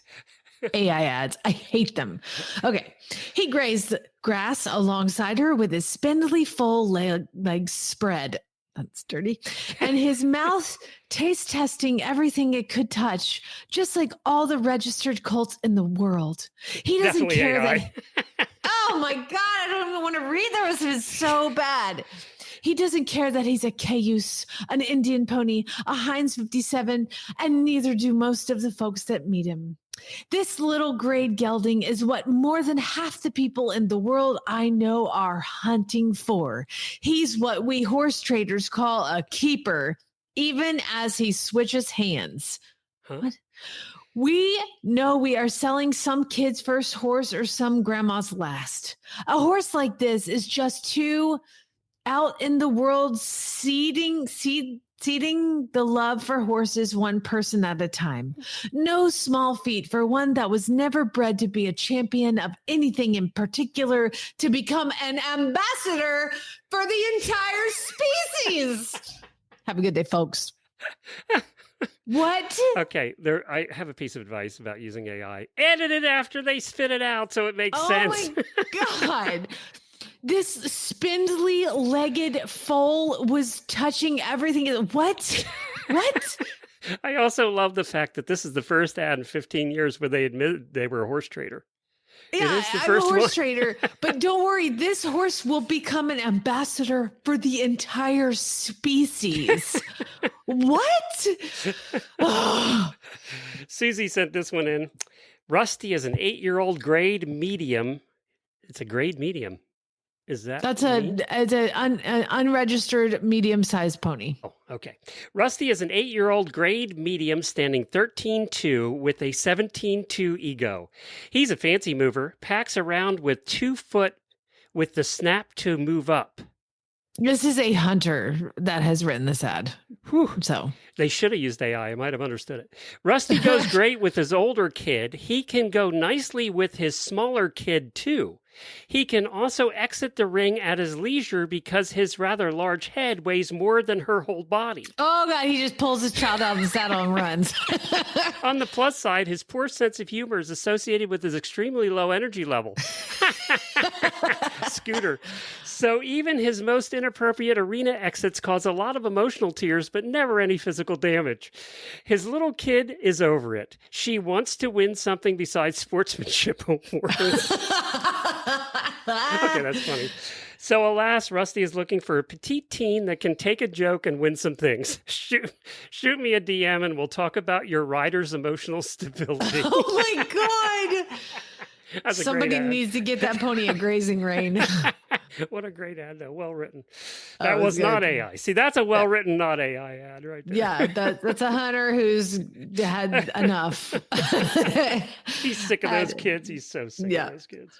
AI ads. I hate them. Okay. He grazed grass alongside her with his spindly full legs spread. That's dirty. And his mouth taste testing everything it could touch, just like all the registered colts in the world. He doesn't Definitely care AI. that. Oh my God. I don't even want to read those. It's so bad. He doesn't care that he's a Cayuse, an Indian pony, a Heinz 57, and neither do most of the folks that meet him. This little grade gelding is what more than half the people in the world I know are hunting for. He's what we horse traders call a keeper, even as he switches hands. Huh? What? We know we are selling some kid's first horse or some grandma's last. A horse like this is just too out in the world seeding the love for horses one person at a time. No small feat for one that was never bred to be a champion of anything in particular, to become an ambassador for the entire species. Have a good day, folks. What? Okay, I have a piece of advice about using AI. Edit it after they spit it out so it makes sense. Oh my God. This spindly-legged foal was touching everything. What? What? I also love the fact that this is the first ad in 15 years where they admitted they were a horse trader. Yeah, I'm a horse trader, but don't worry. This horse will become an ambassador for the entire species. What? Oh. Susie sent this one in. Rusty is an 8-year-old grade medium. It's a grade medium. Is that That's an unregistered medium-sized pony. Oh, okay. Rusty is an 8-year-old grade medium standing 13'2" with a 17'2" ego. He's a fancy mover, packs around with 2 foot with the snap to move up. This is a hunter that has written this ad. Whew. So they should have used AI. I might have understood it. Rusty goes great with his older kid. He can go nicely with his smaller kid, too. He can also exit the ring at his leisure because his rather large head weighs more than her whole body. Oh, God, he just pulls his child out of the saddle and runs. On the plus side, his poor sense of humor is associated with his extremely low energy level. Scooter. So even his most inappropriate arena exits cause a lot of emotional tears, but never any physical damage. His little kid is over it. She wants to win something besides sportsmanship awards. Okay, that's funny. So alas, Rusty is looking for a petite teen that can take a joke and win some things. Shoot me a DM and we'll talk about your rider's emotional stability. Oh my God. That's Somebody needs to get that pony a grazing rein. What a great ad, though. Well written. That was not AI. See, that's a well written, not AI ad right there. Yeah, that's a hunter who's had enough. He's sick of those kids. He's so sick of those kids.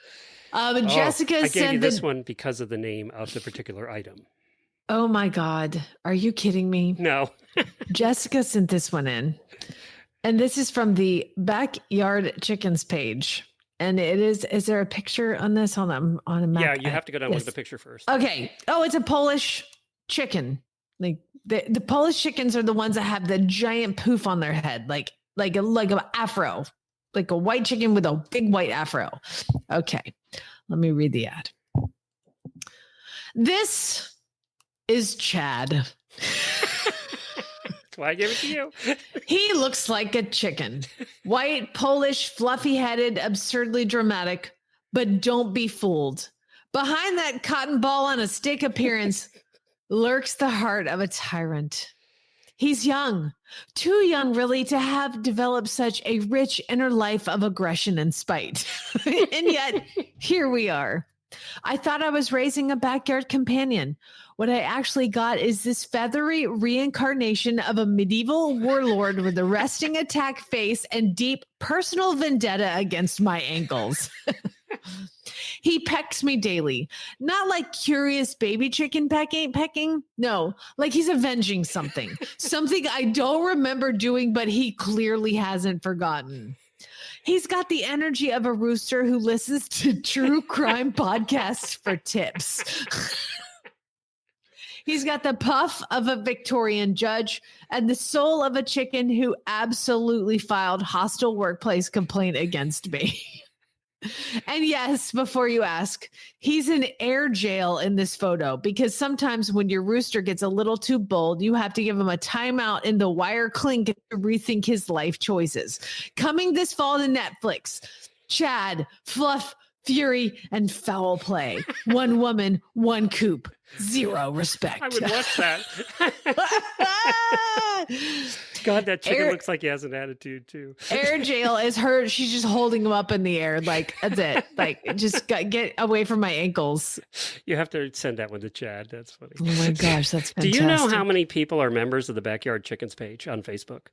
Jessica I gave you sent this one because of the name of the particular item. Oh my God. Are you kidding me? No. Jessica sent this one in. And this is from the Backyard Chickens page. And is there a picture on this? Hold on a map. Yeah, you have to go down and look at the picture first. Okay. Oh, it's a Polish chicken. Like the Polish chickens are the ones that have the giant poof on their head, like an afro, like a white chicken with a big white afro. Okay. Let me read the ad. This is Chad. That's why I gave it to you. He looks like a chicken. White, Polish, fluffy-headed, absurdly dramatic, but don't be fooled. Behind that cotton ball on a stick appearance lurks the heart of a tyrant. He's young, too young really to have developed such a rich inner life of aggression and spite. And yet, here we are. I thought I was raising a backyard companion. What I actually got is this feathery reincarnation of a medieval warlord with a resting attack face and deep personal vendetta against my ankles. He pecks me daily, not like curious baby chicken pecking. No, like he's avenging something I don't remember doing, but he clearly hasn't forgotten. He's got the energy of a rooster who listens to true crime podcasts for tips. He's got the puff of a Victorian judge and the soul of a chicken who absolutely filed hostile workplace complaint against me. And yes, before you ask, he's in air jail in this photo because sometimes when your rooster gets a little too bold, you have to give him a timeout in the wire clink to rethink his life choices. Coming this fall to Netflix, Chad, Fluff, Fury, and Foul Play. One woman, one coop, zero respect. I would watch that. God, that chicken looks like he has an attitude too. Air jail is her. She's just holding him up in the air. Like, that's it. Like, just get away from my ankles. You have to send that one to Chad. That's funny. Oh my gosh, that's fantastic. Do you know how many people are members of the Backyard Chickens page on Facebook?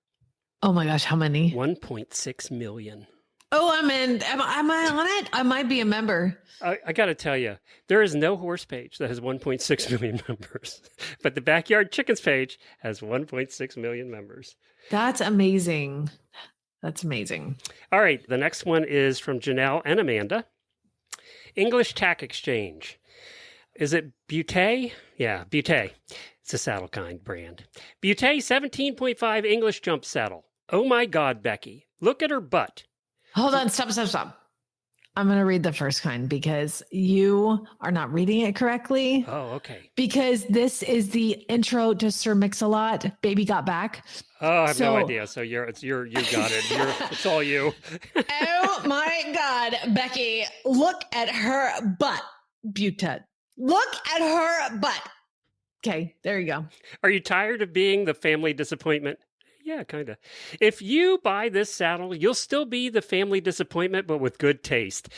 Oh my gosh, how many? 1.6 million. Oh, I'm in. Am I on it? I might be a member. I got to tell you, there is no horse page that has 1.6 million members, but the Backyard Chickens page has 1.6 million members. That's amazing. That's amazing. All right. The next one is from Janelle and Amanda. English Tack Exchange. Is it Butte? Yeah, Butte. It's a saddle kind brand. Butte 17.5 English jump saddle. Oh my God, Becky. Look at her butt. Hold on. Stop. I'm going to read the first kind because you are not reading it correctly. Oh, okay. Because this is the intro to Sir Mix-a-Lot, Baby Got Back. Oh, I have no idea. So you got it. It's all you. Oh my God, Becky, look at her butt, Butte. Look at her butt. Okay, there you go. Are you tired of being the family disappointment? Yeah, kind of. If you buy this saddle, you'll still be the family disappointment, but with good taste.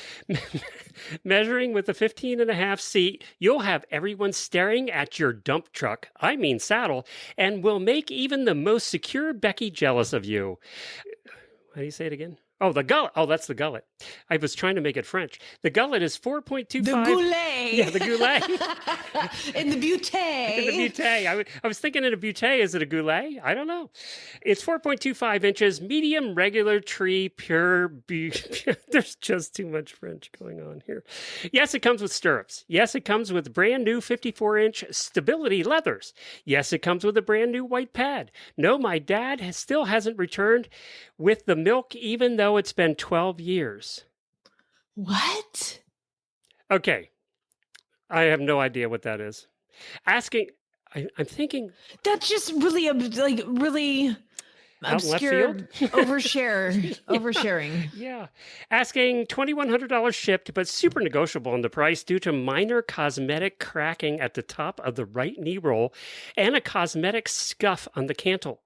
Measuring with a 15.5 seat, you'll have everyone staring at your dump truck, saddle, and will make even the most secure Becky jealous of you. How do you say it again? Oh, the gullet. Oh, that's the gullet. I was trying to make it French. The gullet is 4.25. The goulet. Yeah, the goulet. In the Butte. In the Butte. I was thinking in a Butte, is it a goulet? I don't know. It's 4.25 inches, medium, regular tree, pure. There's just too much French going on here. Yes, it comes with stirrups. Yes, it comes with brand new 54-inch stability leathers. Yes, it comes with a brand new white pad. No, my dad still hasn't returned with the milk, even though it's been 12 years. What? Okay. I have no idea what that is. I'm thinking... That's just really, really obscure oversharing. Yeah. Asking $2,100 shipped, but super negotiable on the price due to minor cosmetic cracking at the top of the right knee roll and a cosmetic scuff on the cantle.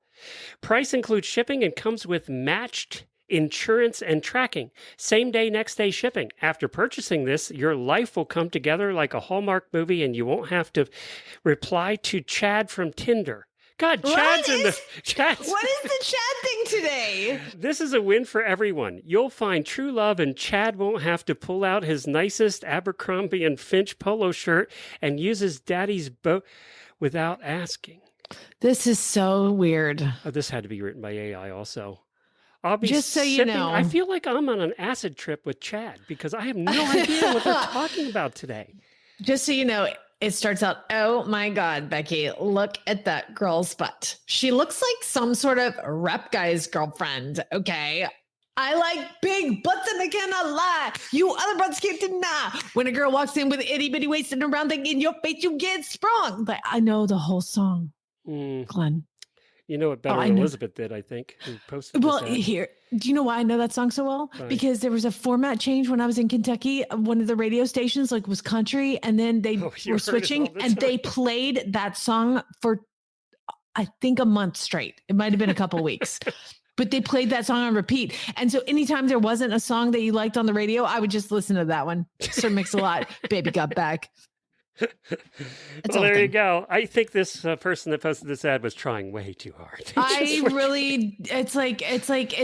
Price includes shipping and comes with matched insurance and tracking. Same day, next day shipping. After purchasing this, your life will come together like a Hallmark movie and you won't have to reply to Chad from Tinder. God, Chad's in the... What is the Chad thing today? This is a win for everyone. You'll find true love and Chad won't have to pull out his nicest Abercrombie and Finch polo shirt and use his daddy's boat without asking. This is so weird. Oh, this had to be written by AI also. I'll be just so you know. I feel like I'm on an acid trip with Chad because I have no idea what they're talking about today. Just so you know, it starts out, oh my God, Becky, look at that girl's butt. She looks like some sort of rep guy's girlfriend, okay? I like big butts and I cannot lie. You other butts can't deny. When a girl walks in with an itty bitty waist and a round thing in your face, you get sprung. But I know the whole song, Glenn. You know it better than Elizabeth did, I think, who posted here, do you know why I know that song so well? Right. Because there was a format change when I was in Kentucky. One of the radio stations was country, and then they were switching, and they played that song for, I think, a month straight. It might have been a couple weeks. but they played that song on repeat. And so anytime there wasn't a song that you liked on the radio, I would just listen to that one. Sir Mix-a-Lot, Baby Got Back. Well, there you go. I think this person that posted this ad was trying way too hard. It's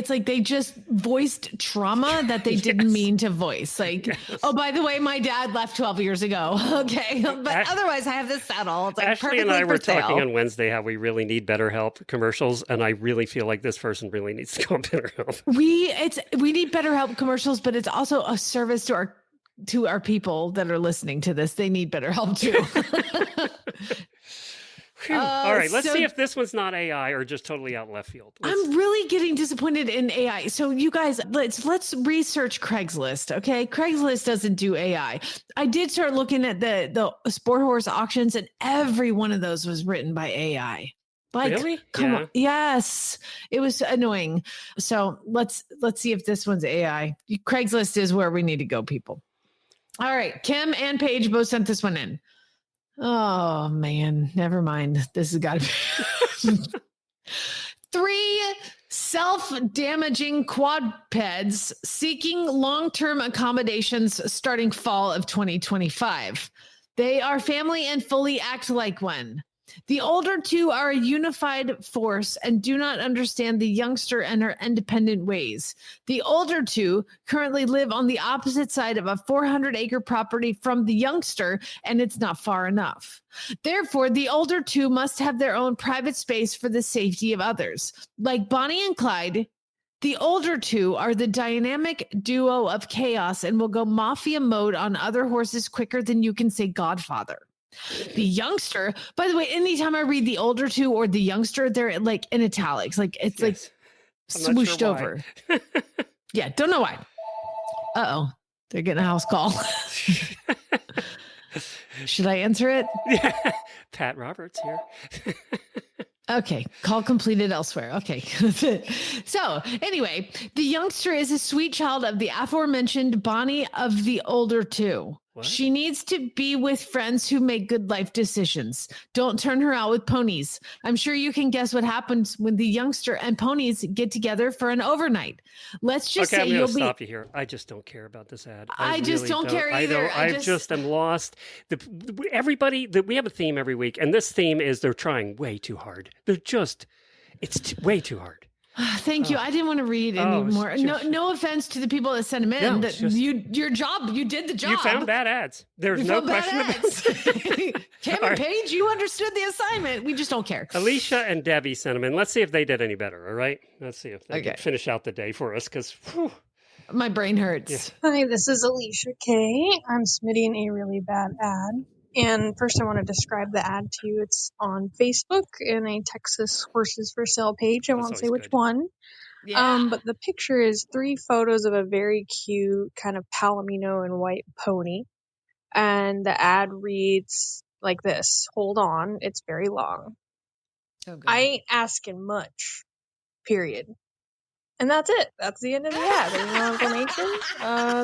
like they just voiced trauma that they didn't mean to voice. Like, oh, by the way, my dad left 12 years ago. Okay. But otherwise I have this saddle. It's like Ashley and I were talking on Wednesday how we really need BetterHelp commercials. And I really feel like this person really needs to go on BetterHelp. We need BetterHelp commercials, but it's also a service to our people that are listening to this. They need better help too. All right, let's see if this one's not AI or just totally out left field. I'm really getting disappointed in AI. So you guys, let's research Craigslist. Okay, Craigslist doesn't do AI. I did start looking at the sport horse auctions, and every one of those was written by AI. Like, really? Come on. Yes, it was annoying. So let's see if this one's AI. Craigslist is where we need to go, people. All right, Kim and Paige both sent this one in. Oh, man. Never mind. This has got to be 3 self-damaging quadrupeds seeking long-term accommodations starting fall of 2025. They are family and fully act like one. The older 2 are a unified force and do not understand the youngster and her independent ways. The older 2 currently live on the opposite side of a 400-acre property from the youngster, and it's not far enough. Therefore, the older 2 must have their own private space for the safety of others. Like Bonnie and Clyde, the older 2 are the dynamic duo of chaos and will go mafia mode on other horses quicker than you can say Godfather. The youngster, by the way, anytime I read the older 2 or the youngster, they're like in italics, like it's like swooshed over. Yeah, don't know why. Uh-oh, they're getting a house call. Should I answer it? Yeah. Pat Roberts here. Okay, call completed elsewhere. Okay. So anyway, the youngster is a sweet child of the aforementioned Bonnie of the older 2. What? She needs to be with friends who make good life decisions. Don't turn her out with ponies. I'm sure you can guess what happens when the youngster and ponies get together for an overnight. Let's just say I'm going to stop you here. I just don't care about this ad. I just really don't care either. I just am lost. We have a theme every week, and this theme is they're trying way too hard. It's way too hard. Thank you. I didn't want to read anymore. No offense to the people that sent them in. Your job, you did the job. You found bad ads. There's no question about it. Kim and Paige, you understood the assignment. We just don't care. Alicia and Debbie sent them in. Let's see if they did any better. All right. Let's see if they can finish out the day for us, because my brain hurts. Yeah. Hi, this is Alicia K. I'm submitting a really bad ad. And first I want to describe the ad to you. It's on Facebook in a Texas horses for sale page. I won't say which one. Yeah. But the picture is 3 photos of a very cute kind of palomino and white pony. And the ad reads like this. Hold on. It's very long. Okay. I ain't asking much. Period. And that's it. That's the end of the ad. There's no information.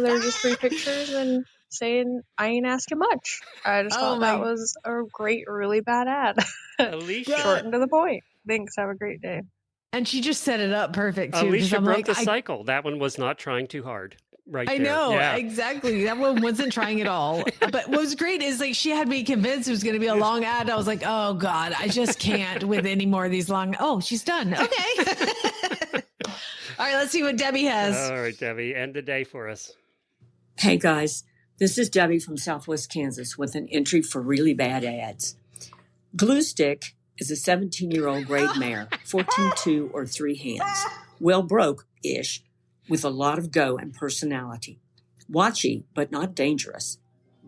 There's just 3 pictures and saying I ain't asking much. I just thought that was a great, really bad ad. Alicia. Short and to the point. Thanks. Have a great day. And she just set it up perfect too. Alicia broke the cycle. That one was not trying too hard. Right. I know, exactly. That one wasn't trying at all. But what was great is like she had me convinced it was going to be a long ad. I was like, oh God, I just can't with any more of these long. Oh, she's done. Okay. All right, let's see what Debbie has. All right, Debbie, end the day for us. Hey guys, this is Debbie from Southwest Kansas with an entry for Really BaD Adz. Glue Stick is a 17-year-old grade mare, 14-2 or 3 hands, well broke-ish, with a lot of go and personality. Watchy, but not dangerous,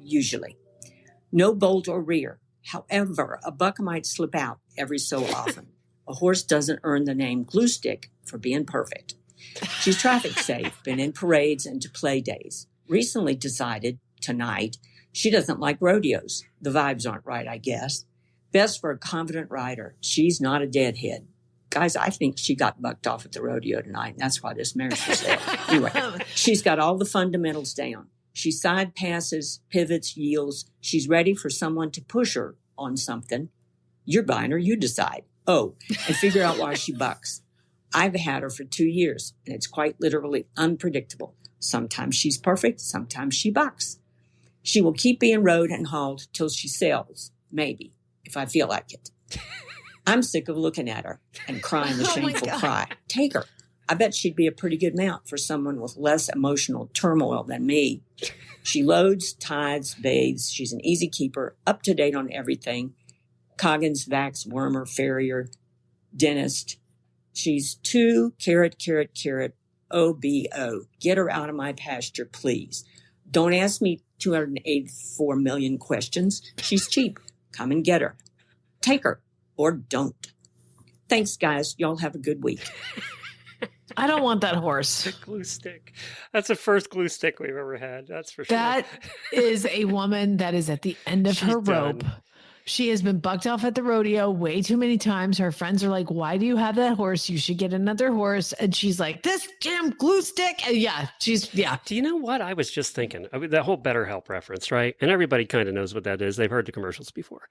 usually. No bolt or rear. However, a buck might slip out every so often. A horse doesn't earn the name Glue Stick for being perfect. She's traffic safe, been in parades and to play days. Recently decided, tonight, she doesn't like rodeos. The vibes aren't right, I guess. Best for a confident rider. She's not a deadhead. Guys, I think she got bucked off at the rodeo tonight, and that's why this mare's for sale. Anyway, she's got all the fundamentals down. She side passes, pivots, yields. She's ready for someone to push her on something. You're buying her, you decide. Oh, and figure out why she bucks. I've had her for 2 years, and it's quite literally unpredictable. Sometimes she's perfect, sometimes she bucks. She will keep being rode and hauled till she sells, maybe, if I feel like it. I'm sick of looking at her and crying the shameful cry. Take her. I bet she'd be a pretty good mount for someone with less emotional turmoil than me. She loads, tides, bathes. She's an easy keeper, up to date on everything. Coggins, Vax, Wormer, Farrier, dentist. She's 2 OBO. Get her out of my pasture, please. Don't ask me 284 million questions. She's cheap. Come and get her. Take her or don't. Thanks, guys. Y'all have a good week. I don't want that horse. The glue stick. That's the first glue stick we've ever had. That's for sure. That is a woman that is at the end of her rope. She has been bucked off at the rodeo way too many times. Her friends are like, why do you have that horse? You should get another horse. And she's like, this damn glue stick. And yeah. Do you know what I was just thinking? I mean, that whole BetterHelp reference, right? And everybody kind of knows what that is. They've heard the commercials before.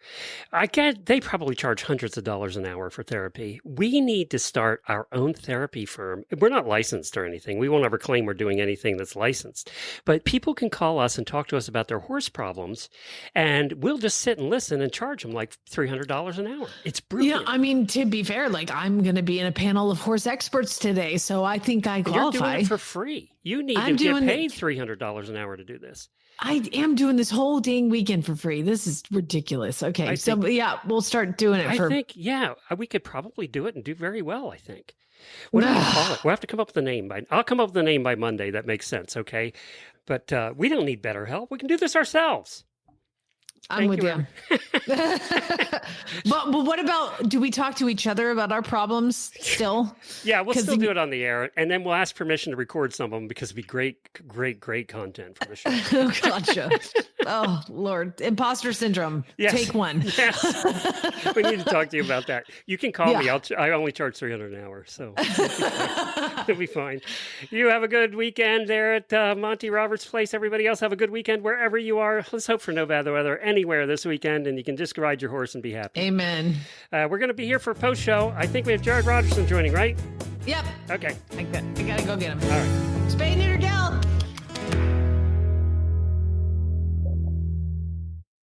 They probably charge hundreds of dollars an hour for therapy. We need to start our own therapy firm. We're not licensed or anything. We won't ever claim we're doing anything that's licensed. But people can call us and talk to us about their horse problems. And we'll just sit and listen and charge them like $300 an hour. It's brilliant. Yeah, I mean, to be fair, like I'm going to be in a panel of horse experts today, so I think I qualify. You're doing it for free. You need to get paid $300 an hour to do this. I am doing this whole dang weekend for free. This is ridiculous. Okay, we'll start doing it. I think we could probably do it and do very well, I think. What do we call it? We'll have to come up with a name. I'll come up with a name by Monday that makes sense, okay? But we don't need BetterHelp. We can do this ourselves. I'm with you. But what about, do we talk to each other about our problems still? Yeah, we'll still do it on the air, and then we'll ask permission to record some of them because it'd be great content for the show. Oh, gotcha. Oh, Lord. Imposter syndrome. Yes. Take one. Yes. We need to talk to you about that. You can call me. I only charge $300 an hour, so it'll be fine. You have a good weekend there at Monty Roberts' place. Everybody else have a good weekend wherever you are. Let's hope for no bad weather anywhere this weekend, and you can just ride your horse and be happy. Amen. We're going to be here for post-show. I think we have Jared Rogerson joining, right? Yep. Okay. I got to go get him. All right. Spay, neuter, gal.